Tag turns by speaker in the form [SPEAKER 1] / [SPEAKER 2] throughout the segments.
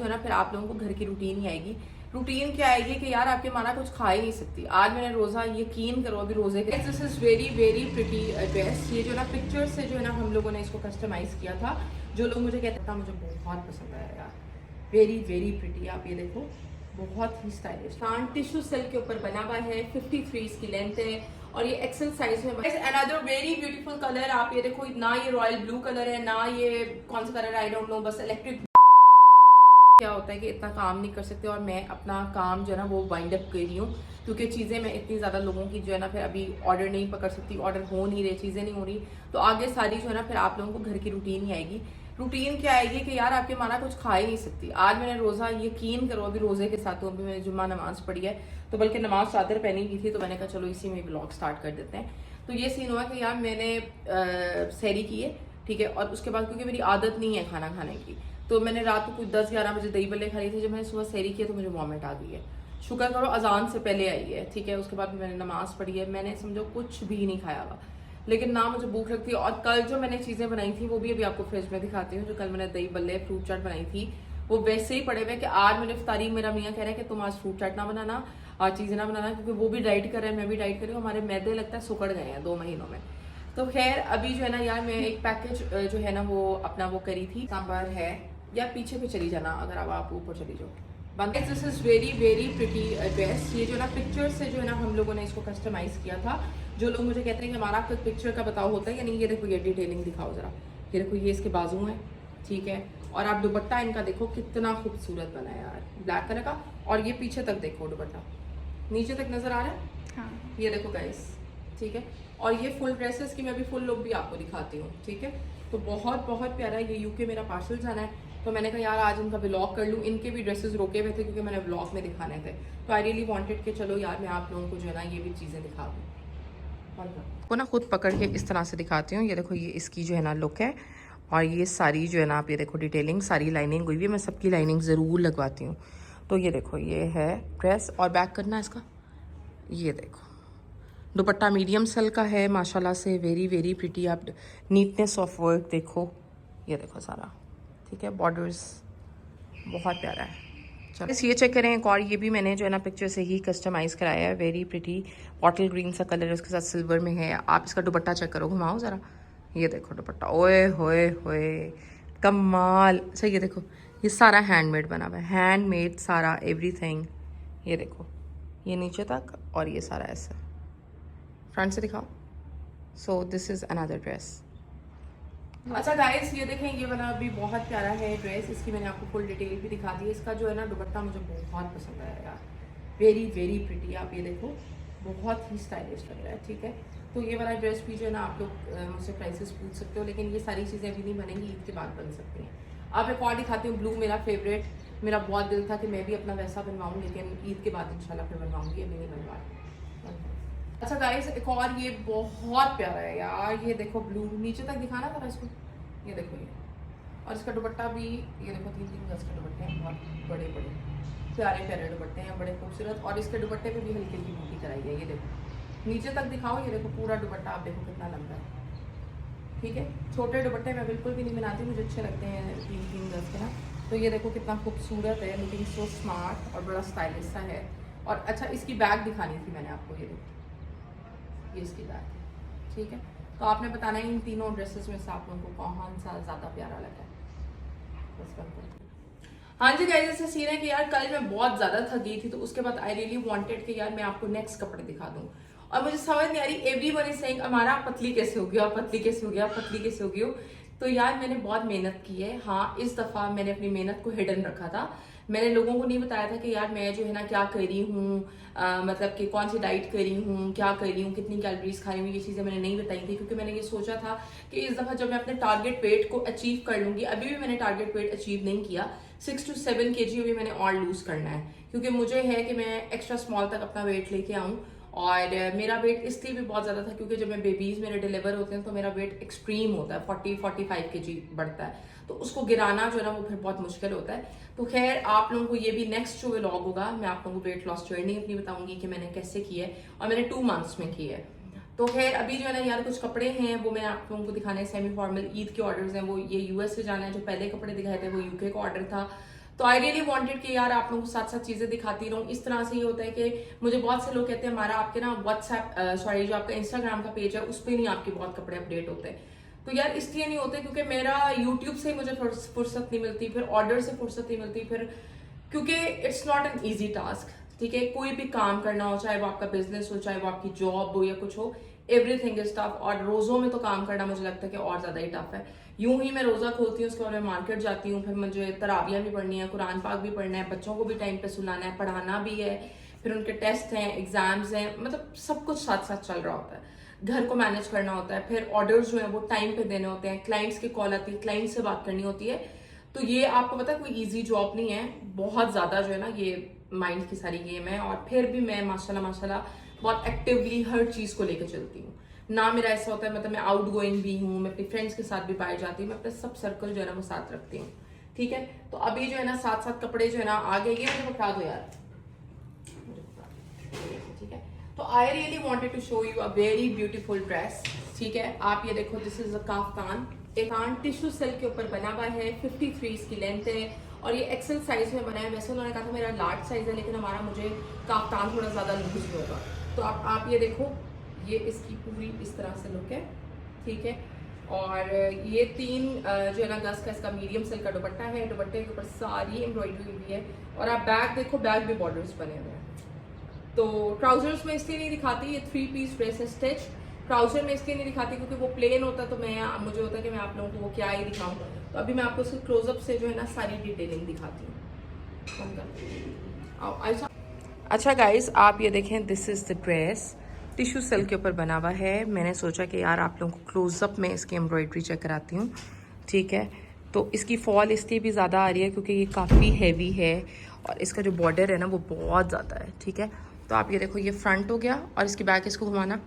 [SPEAKER 1] है ना फिर आप लोगों को घर की रूटीन ही आएगी। रूटीन क्या आएगी कि यार आपके माना कुछ खा ही नहीं सकती। आज मैंने रोजा, यकीन करो अभी रोजे के, this is very very pretty dress. ये जो ना पिक्चर से जो है ना हम लोगों ने इसको कस्टमाइज किया था। जो लोग मुझे कहते थे मुझे बहुत पसंद आया यार, वेरी वेरी प्रिटी। आप ये देखो, बहुत ही स्टाइलिश टिश्यू सिल्क के ऊपर बना हुआ है। 53 इसकी लेंथ है और ये एक्सेल साइज में। अनदर वेरी ब्यूटीफुल कलर, आप ये देखो, ना ये रॉयल ब्लू कलर है, ना ये कौन सा कलर है आई डोंट नो, बस इलेक्ट्रिक। क्या होता है कि इतना काम नहीं कर सकते और मैं अपना काम जो है ना वो वाइंड अप कर रही हूँ, क्योंकि चीज़ें मैं इतनी ज़्यादा लोगों की जो है ना फिर अभी ऑर्डर नहीं पकड़ सकती, ऑर्डर हो नहीं रहे, चीज़ें नहीं हो रही। तो आगे सारी जो है ना फिर आप लोगों को घर की रूटीन ही आएगी। रूटीन क्या आएगी कि यार आपके माना कुछ खा ही नहीं सकती। आज मैंने रोज़ा, यकीन करो अभी रोज़े के साथ अभी मैंने जुम्मा नमाज पढ़ी है, तो बल्कि नमाज चादर पहनी की थी, तो मैंने कहा चलो इसी में ब्लॉग स्टार्ट कर देते हैं। तो ये सीन हुआ कि यार मैंने सैरी की है, ठीक है, और उसके बाद क्योंकि मेरी आदत नहीं है खाना खाने की, तो मैंने रात को कुछ 10-11 बजे दही बल्ले खाई थी। जब मैंने सुबह सैरी किया तो मुझे वॉमिट आ गई है। शुक्र करो अजान से पहले आई है, ठीक है। उसके बाद मैंने नमाज पढ़ी है, मैंने समझो कुछ भी नहीं खाया हुआ, लेकिन ना मुझे भूख लगती है। और कल जो मैंने चीज़ें बनाई थी वो भी अभी आपको फ्रिज में दिखाती हूँ। जो कल मैंने दही बल्ले फ्रूट चाट बनाई थी वो वैसे ही पड़े हुए कि आज मैंने इफ्तारी, मेरा मियाँ कह रहा है कि तुम आज फ्रूट चाट ना बनाना, आज चीज़ें ना बनाना, क्योंकि वो भी डाइट कर रहे हैं, मैं भी डाइट कर रही हूँ। हमारे मैदे लगता है सुकड़ गए हैं 2 महीनों में। तो खैर अभी जो है ना यार मैं एक पैकेज जो है ना वो अपना वो करी थी। सांभर है, या पीछे पे चली जाना, अगर आप ऊपर चली जाओ। This is very very pretty dress. ये जो ना पिक्चर से जो है ना हम लोगों ने इसको कस्टमाइज किया था। जो लोग मुझे कहते हैं कि हमारा पिक्चर का बताओ होता है या नहीं, ये देखो, ये डिटेलिंग दिखाओ जरा। ये देखो, ये इसके बाजू हैं, ठीक है, और आप दुपट्टा इनका देखो कितना खूबसूरत बना है यार, ब्लैक कलर का। और ये पीछे तक देखो, दुपट्टा नीचे तक नजर आ रहा है। हाँ, ये देखो गाइस, ठीक है। और ये फुल ड्रेसेस की मैं भी फुल लुक भी आपको दिखाती हूँ, ठीक है। तो बहुत बहुत प्यारा है। ये यूके मेरा पार्सल जाना है, तो मैंने कहा यार आज इनका व्लॉग कर लूँ। इनके भी ड्रेसेस रोके हुए थे क्योंकि मैंने व्लॉग में दिखाने थे, तो आई रियली वांटेड कि चलो यार मैं आप लोगों को जो है ना ये भी चीज़ें दिखा दूँ। को ना खुद पकड़ के इस तरह से दिखाती हूँ। ये देखो, ये इसकी जो है ना लुक है, और ये सारी जो है ना आप ये देखो डिटेलिंग, सारी लाइनिंग हुई हुई है। मैं सबकी लाइनिंग ज़रूर लगवाती हूँ। तो ये देखो, ये है ड्रेस, और बैक करना इसका, ये देखो दुपट्टा मीडियम सल का है माशाल्लाह से, वेरी वेरी प्रिटी। आप नीटनेस ऑफ वर्क देखो, ये देखो सारा, ठीक है, बॉर्डर्स बहुत प्यारा है। चलो ये चेक करें एक और, ये भी मैंने जो है ना पिक्चर से ही कस्टमाइज कराया है। वेरी प्रिटी बॉटल ग्रीन सा कलर है, उसके साथ सिल्वर में है। आप इसका दुपट्टा चेक करो, घुमाओ ज़रा, ये देखो दुपट्टा, ओए होए होए कमाल। अच्छा ये देखो, ये सारा हैंडमेड बना हुआ है, हैंडमेड सारा एवरीथिंग। ये देखो, ये नीचे तक, और ये सारा ऐसा। फ्रंट से दिखाओ। So this is another dress. अच्छा गाइस, ये देखें, ये वाला भी बहुत प्यारा है ड्रेस। इसकी मैंने आपको फुल डिटेल भी दिखा दी है। इसका जो है ना दुपट्टा मुझे बहुत पसंद आया यार, वेरी वेरी प्रिटी। आप ये देखो, बहुत ही स्टाइलिश लग रहा है, ठीक है। तो ये वाला ड्रेस भी जो है ना आप लोग मुझसे प्राइसेस पूछ सकते हो, लेकिन ये सारी चीज़ें अभी नहीं बनेंगी, ईद के बाद बन सकती हैं। आप एक और दिखाती हूँ, ब्लू मेरा फेवरेट, मेरा बहुत दिल था कि मैं भी अपना वैसा बनवाऊँ, लेकिन ईद के बाद इंशाल्लाह फिर बनवाऊँगी, अभी नहीं बनवा। अच्छा गाइस, एक और ये बहुत प्यारा है यार, ये देखो ब्लू, नीचे तक दिखाना था इसको, ये देखो ये, और इसका दुपट्टा भी ये देखो, 3-3 गज के दुपट्टे हैं, बहुत बड़े बड़े प्यारे प्यारे दुपट्टे हैं, बड़े खूबसूरत। और इसके दुपट्टे पे भी हल्की हल्की बूटी कराई है, ये देखो नीचे तक दिखाओ, ये देखो पूरा दुपट्टा आप देखो कितना लंबा है, ठीक है। छोटे दुपट्टे मैं बिल्कुल भी नहीं बनाती, मुझे अच्छे लगते हैं 3-3 गज के ना। तो ये देखो कितना खूबसूरत है, लुकिंग सो स्मार्ट और बड़ा स्टाइलिश सा है। और अच्छा, इसकी बैग दिखानी थी मैंने आपको, ये देखो, ये इसकी बैग है, ठीक है। तो आपने बताना है इन तीनों ड्रेसेस में से आप लोगों को कौन सा ज़्यादा प्यारा लगा है। हाँ जी गाइस, ऐसा सीन है कि यार कल मैं बहुत ज़्यादा थक गई थी, तो उसके बाद आई रियली वांटेड कि यार मैं आपको नेक्स्ट कपड़े दिखा दूँ। और मुझे समझ नहीं आ रही, एवरीवन इज सेइंग हमारा पतली कैसे हो गया, पतली कैसे हो गया, पतली कैसे हो गई। तो यार मैंने बहुत मेहनत की है। हाँ, इस दफ़ा मैंने अपनी मेहनत को हिडन रखा था। मैंने लोगों को नहीं बताया था कि यार मैं जो है ना क्या कर रही हूँ, मतलब कि कौन सी डाइट कर रही हूँ, क्या कर रही हूँ, कितनी कैलोरीज खा रही हूँ, ये चीज़ें मैंने नहीं बताई थी, क्योंकि मैंने ये सोचा था कि इस दफ़ा जब मैं अपने टारगेट वेट को अचीव कर लूँगी, अभी भी मैंने टारगेट वेट अचीव नहीं किया, 6 to 7 kg भी मैंने और लूज़ करना है, क्योंकि मुझे है कि मैं एक्स्ट्रा स्मॉल तक अपना वेट लेके आऊँ। और मेरा वेट इसलिए भी बहुत ज़्यादा था क्योंकि जब मैं बेबीज़ मेरे डिलीवर होते हैं तो मेरा वेट एक्सट्रीम होता है, 40-45 kg बढ़ता है, तो उसको गिराना जो है ना वो फिर बहुत मुश्किल होता है। तो खैर आप लोगों को ये भी नेक्स्ट जो व्लॉग होगा, मैं आप लोगों को वेट लॉस जर्नी अपनी बताऊंगी कि मैंने कैसे की है, और मैंने 2 months में की है। तो खैर अभी जो है ना यार कुछ कपड़े हैं वो मैं आप लोगों को दिखाने, सेमी फॉर्मल ईद के ऑर्डर्स हैं, वो ये यूएस से जाना है। जो पहले कपड़े दिखाए थे वो यूके का ऑर्डर था, तो आई रियली वांटेड कि यार आप लोगों को साथ साथ चीजें दिखाती रहूं। इस तरह से ये होता है कि मुझे बहुत से लोग कहते हैं हमारा आपके ना व्हाट्सएप सॉरी जो आपका इंस्टाग्राम का पेज है उस पर नहीं आपके बहुत कपड़े अपडेट होते हैं। तो यार इसलिए नहीं होते क्योंकि मेरा यूट्यूब से मुझे फुर्सत नहीं मिलती, फिर ऑर्डर से फुर्सत नहीं मिलती, फिर क्योंकि it's not an easy task. ठीक है, कोई भी काम करना हो, चाहे वो आपका बिजनेस हो, चाहे वो आपकी जॉब हो या कुछ हो, एवरीथिंग इज टफ। और रोजों में तो काम करना मुझे लगता है कि और ज्यादा ही टफ है। यूं ही मैं रोजा खोलती हूँ, उसके बाद मैं मार्केट जाती हूँ, फिर मुझे तरावियां भी पढ़नी है, कुरान पाक भी पढ़ना है, बच्चों को भी टाइम पे सुलाना है, पढ़ाना भी है, फिर उनके टेस्ट हैं, एग्जाम्स हैं, मतलब सब कुछ साथ साथ चल रहा होता है। घर को मैनेज करना होता है, फिर ऑर्डर्स जो है वो टाइम पे देने होते हैं, क्लाइंट्स की कॉल आती है, क्लाइंट से बात करनी होती है। तो ये आपको पता है कोई इजी जॉब नहीं है, बहुत ज्यादा जो है ना ये माइंड की सारी गेम है। और फिर भी मैं माशाल्लाह बहुत एक्टिवली हर चीज को लेकर चलती हूँ ना। मेरा ऐसा होता है मतलब मैं आउट गोइंग भी हूँ, मैं अपनी फ्रेंड्स के साथ भी बाहर जाती हूँ, मैं अपने सब सर्कल जो है ना वो साथ रखती हूँ। ठीक है, तो अभी जो है ना साथ साथ कपड़े जो है ना आ गए, ये मुझे बता दो यार। ठीक है, तो I really wanted to show you a very beautiful dress. ठीक है, आप ये देखो, दिस इज अ काफ्तान। एक टिश्यू सिल्क के ऊपर बना हुआ है, 53 इसकी लेंथ है और ये एक्सेल साइज में बना है। वैसे उन्होंने कहा था मेरा लार्ज साइज है, लेकिन हमारा मुझे काफ्तान थोड़ा ज्यादा लूज होगा। तो आप ये देखो, ये इसकी पूरी इस तरह से लुक है। ठीक है, और ये 3 जो है ना गज का इसका मीडियम सिल्क का दुपट्टा है। दुपट्टे के ऊपर सारी एम्ब्रॉयडरी हुई है और आप बैग देखो, बैग भी बॉर्डर्स बने हुए हैं। तो ट्राउजर्स में इसलिए नहीं दिखाती, ये 3 पीस ड्रेस है स्टिच। ट्राउजर में इसलिए नहीं दिखाती क्योंकि वो प्लेन होता, तो मुझे होता है कि मैं आप लोगों को वो क्या ही दिखाऊं। तो अभी मैं आपको उसके क्लोजअप से जो है ना सारी डिटेलिंग दिखाती हूँ। अच्छा गाइज, आप ये देखें, this is the dress, tissue silk के ऊपर बना हुआ है। मैंने सोचा कि यार आप लोगों को क्लोजअप में इसकी एम्ब्रॉयडरी चेक कराती हूँ। ठीक है, तो इसकी फॉल इसलिए भी ज़्यादा आ रही है क्योंकि ये काफ़ी हैवी है और इसका जो बॉर्डर है ना वो बहुत ज़्यादा है। ठीक है, तो आप ये देखो, ये फ्रंट हो गया और इसकी बैक इसको घुमाना,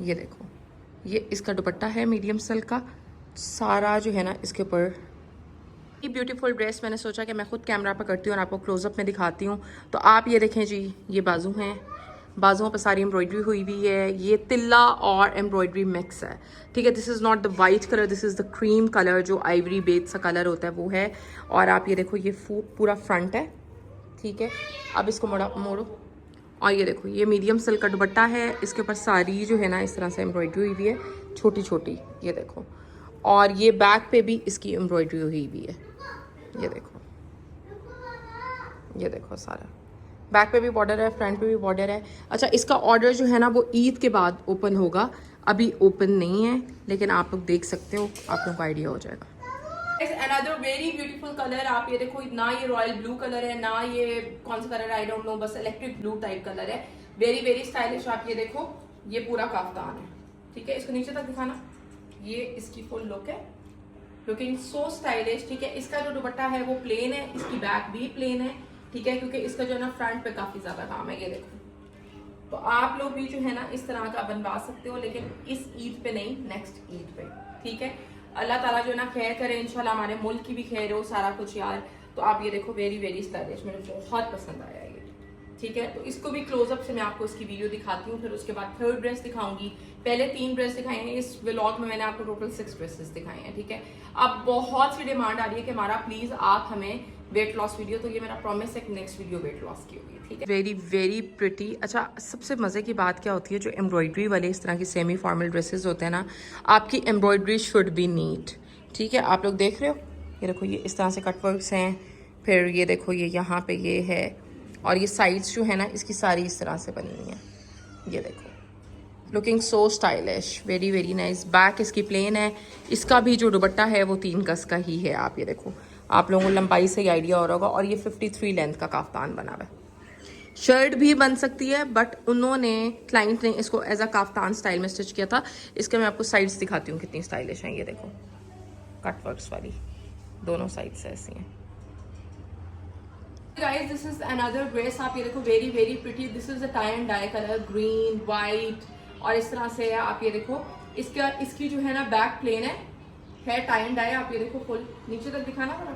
[SPEAKER 1] ये देखो, ये इसका दुपट्टा है मीडियम सिल्क का, सारा जो है ना इसके ऊपर। ये ब्यूटीफुल ड्रेस मैंने सोचा कि मैं खुद कैमरा पर करती हूँ और आपको क्लोजअप में दिखाती हूँ। तो आप ये देखें जी, ये बाजू हैं, बाजुओं पर सारी एम्ब्रॉयडरी हुई हुई है। ये तिल्ला और एम्ब्रॉयडरी मिक्स है। ठीक है, this is not the white colour, this is the cream colour, जो आइवरी बेज सा कलर होता है वो है। और आप ये देखो, ये पूरा फ्रंट है। ठीक है, अब इसको मोड़ो और ये देखो, ये मीडियम सिल्क का दुपट्टा है, इसके ऊपर सारी जो है ना इस तरह से एम्ब्रॉयडरी हुई हुई है, छोटी छोटी, ये देखो। और ये बैक पे भी इसकी एम्ब्रॉयडरी हुई हुई है, ये देखो, ये देखो, सारा बैक पे भी बॉर्डर है, फ्रंट पे भी बॉर्डर है। अच्छा, इसका ऑर्डर जो है ना वो ईद के बाद ओपन होगा, अभी ओपन नहीं है, लेकिन आप लोग देख सकते हो, आप लोग को आइडिया हो जाएगा। अनदर वेरी ब्यूटीफुल कलर, आप ये देखो, ना ये रॉयल ब्लू कलर है, ना ये कौन सा कलर है आई डोंट नो, बस इलेक्ट्रिक ब्लू टाइप कलर है, वेरी वेरी स्टाइलिश। आप ये देखो, ये पूरा काफ्तान है। ठीक है, इसको नीचे तक दिखाना, ये इसकी फुल लुक है, लुकिंग सो स्टाइलिश। ठीक है, इसका जो दुपट्टा है वो प्लेन है, इसकी बैक भी प्लेन है। ठीक है, क्योंकि इसका जो है ना फ्रंट पे काफी ज्यादा काम है, ये देखो। तो आप लोग भी जो है ना इस तरह का बनवा सकते हो, लेकिन इस ईद पे नहीं, नेक्स्ट ईद पे। ठीक है, अल्लाह ताला जो है ना खैर करे, इंशाल्लाह हमारे मुल्क की भी खैर हो, सारा कुछ यार। तो आप ये देखो, वेरी वेरी स्टाइलिश, मुझे बहुत पसंद आया ये। ठीक है, तो इसको भी क्लोजअप से मैं आपको इसकी वीडियो दिखाती हूँ, फिर उसके बाद 3rd ड्रेस दिखाऊंगी। पहले 3 ड्रेस दिखाई हैं, इस व्लॉग में मैंने आपको टोटल 6 ड्रेसेस दिखाई हैं। ठीक है, अब बहुत सी डिमांड आ रही है कि हमारा प्लीज आप हमें वेट लॉस वीडियो, तो ये मेरा प्रॉमिस है कि नेक्स्ट वीडियो वेट लॉस की होगी। ठीक है, वेरी वेरी प्रिटी। अच्छा, सबसे मजे की बात क्या होती है, जो एम्ब्रॉयडरी वाले इस तरह की सेमी फॉर्मल ड्रेसेस होते हैं ना, आपकी एम्ब्रॉयडरी शुड बी नीट। ठीक है, आप लोग देख रहे हो, ये देखो, ये इस तरह से कटवर्क्स हैं, फिर ये देखो, ये यहाँ पे ये है, और ये साइड्स जो है ना इसकी सारी इस तरह से बनी हुई है, ये देखो, looking so stylish, very very nice. Back इसकी प्लेन है, इसका भी जो दुपट्टा है वो 3 गज का ही है। आप ये देखो, आप लोगों को लंबाई से ही आइडिया हो रहा होगा। और ये 53 लेंथ का काफ्तान बना हुआ है। शर्ट भी बन सकती है, बट उन्होंने, क्लाइंट ने इसको एज अ काफ्तान स्टाइल में स्टिच किया था। इसके मैं आपको साइड्स दिखाती हूँ कितनी स्टाइलिश हैं, ये देखो, कटवर्क्स वाली दोनों साइड्स ऐसी हैं। Guys, this is another dress, आप ये देखो, very very pretty. This is a tie and die colour, green white और इस तरह से है। आप ये देखो, इसकी जो है ना बैक प्लेन है टाई एंड डाई। आप ये देखो, फुल नीचे तक दिखाना पड़ा,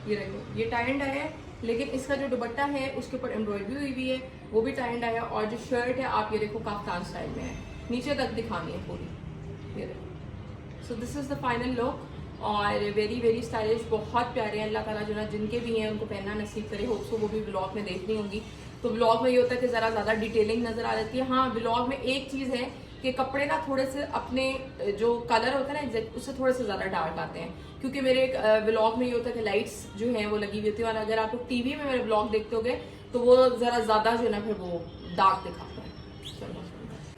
[SPEAKER 1] ये देखो, ये टाई एंड डाई है, लेकिन इसका जो दुपट्टा है उसके ऊपर एम्ब्रॉयडरी हुई हुई है, वो भी टाई एंड डाई है। और जो शर्ट है आप ये देखो काफ्तान स्टाइल में है, नीचे तक दिखानी है पूरी, ये देखो। So this is the final look. और वेरी वेरी स्टाइलिश, बहुत प्यारे हैं। अल्लाह ताला जो ना जिनके भी हैं उनको पहनना नसीब करे। होप सो वो भी व्लॉग में देख रही होंगी। तो व्लॉग में ये होता है कि ज़रा ज़्यादा डिटेलिंग नज़र आ जाती है। हाँ, व्लॉग में एक चीज़ है कि कपड़े ना थोड़े से अपने जो कलर होता है ना एग्जैक्ट उससे थोड़े से ज़्यादा डार्क आते हैं, क्योंकि मेरे व्लॉग में ये होता है कि लाइट्स जो हैं वो लगी हुई होती है, और अगर आप लोग टीवी में मेरे व्लॉग देखते होगे तो वो ज़रा ज़्यादा जो है ना फिर वो डार्क दिखाता है।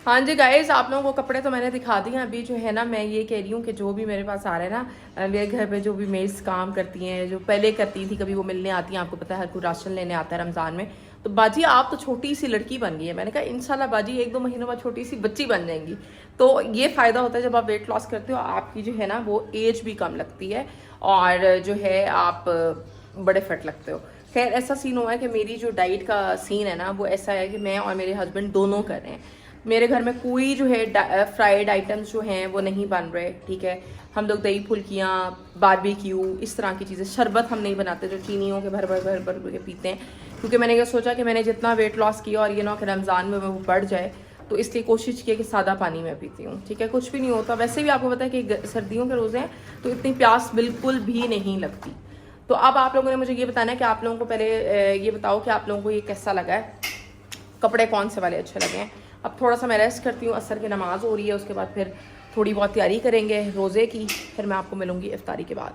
[SPEAKER 1] हाँ जी गाइस, आप लोगों को कपड़े तो मैंने दिखा दिए। अभी जो है ना मैं ये कह रही हूँ कि जो भी मेरे पास आ रहा है ना, मेरे घर पे जो भी मेड्स काम करती हैं, जो पहले करती थी, कभी वो मिलने आती हैं, आपको पता है हर कोई राशन लेने आता है रमज़ान में, तो बाजी आप तो छोटी सी लड़की बन गई है। मैंने कहा इंशाल्लाह बाजी 1-2 महीनों बाद छोटी सी बच्ची बन जाएंगी। तो ये फ़ायदा होता है जब आप वेट लॉस करते हो, आपकी जो है ना वो एज भी कम लगती है और जो है आप बड़े फिट लगते हो। खैर ऐसा सीन हुआ है कि मेरी जो डाइट का सीन है ना वो ऐसा है कि मैं और मेरे हस्बैंड दोनों कर रहे हैं। मेरे घर में कोई जो है फ्राइड आइटम्स जो हैं वो नहीं बन रहे, ठीक है। हम लोग दही फुल्कियाँ, बारबेक्यू, इस तरह की चीज़ें, शरबत हम नहीं बनाते जो चीनियों के भर भर के पीते हैं, क्योंकि मैंने ये सोचा कि मैंने जितना वेट लॉस किया और ये ना कि रमज़ान में वो बढ़ जाए, तो इसलिए कोशिश की कि सादा पानी में पीती हूँ, ठीक है। कुछ भी नहीं होता। वैसे भी आपको पता है कि सर्दियों के रोज़े हैं तो इतनी प्यास बिल्कुल भी नहीं लगती। तो अब आप लोगों ने मुझे ये बताना है कि आप लोगों को पहले ये बताओ कि आप लोगों को ये कैसा लगा है, कपड़े कौन से वाले अच्छे लगे हैं। अब थोड़ा सा मैं रेस्ट करती हूँ, असर की नमाज़ हो रही है, उसके बाद फिर थोड़ी बहुत तैयारी करेंगे रोज़े की, फिर मैं आपको मिलूँगी इफ्तारी के बाद।